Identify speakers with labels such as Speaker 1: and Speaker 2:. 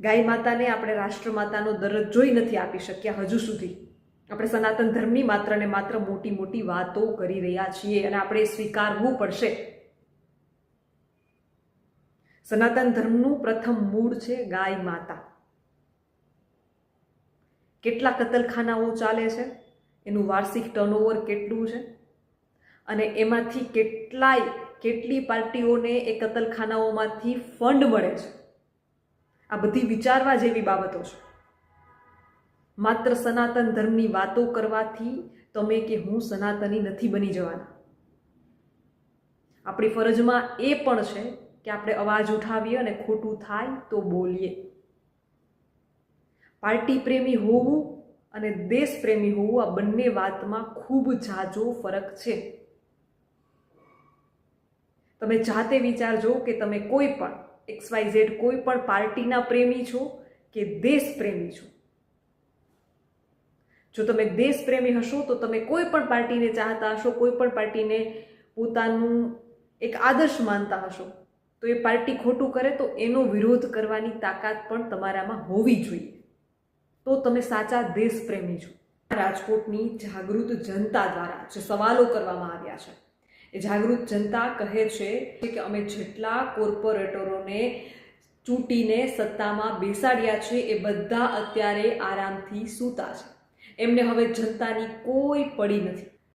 Speaker 1: ગાય માતાને આપણે રાષ્ટ્રમાતાનો દરજ્જો નથી આપી શક્યા હજુ સુધી. આપણે સનાતન ધર્મની માત્ર ને માત્ર મોટી મોટી વાતો કરી રહ્યા છીએ અને આપણે સ્વીકારવું પડશે. સનાતન ધર્મનું પ્રથમ મૂળ છે ગાય માતા. કેટલા કતલખાનાઓ ચાલે છે, એનું વાર્ષિક ટર્નઓવર કેટલું છે, અને એમાંથી કેટલી પાર્ટીઓને એ કતલખાનાઓમાંથી ફંડ મળે છે. આ બધી વિચારવા જેવી બાબતો છે. માત્ર સનાતન ધર્મની વાતો કરવાથી તમે કે હું સનાતની નથી બની જવાના. આપણી ફરજમાં એ પણ છે કે આપણે અવાજ ઉઠાવીએ અને ખોટું થાય તો બોલીએ. પાર્ટી પ્રેમી હોવું અને દેશ પ્રેમી હોવું આ બંને વાતમાં ખૂબ ઝાઝો ફરક છે. તમે જાતે વિચારજો કે તમે કોઈ પણ XYZ કોઈ પણ પાર્ટીના પ્રેમી છો કે દેશ પ્રેમી છો. જો તમે દેશ પ્રેમી હશો તો તમે કોઈ પણ પાર્ટીને ચાહતા હશો, કોઈ પણ પાર્ટીને પોતાનું એક આદર્શ માનતા હશો, તો એ પાર્ટી ખોટું કરે તો એનો વિરોધ કરવાની તાકાત પણ તમારામાં હોવી જોઈએ. તો તમે સાચા દેશ પ્રેમી છો. રાજકોટની જાગૃત જનતા દ્વારા જે સવાલો કરવામાં આવ્યા છે, એ જાગૃત જનતા કહે છે કે અમે જેટલા કોર્પોરેટરોને ચૂંટીને સત્તામાં બેસાડ્યા છે એ બધા અત્યારે આરામથી સૂતા છે. એમને હવે જનતાની કોઈ પડી નથી.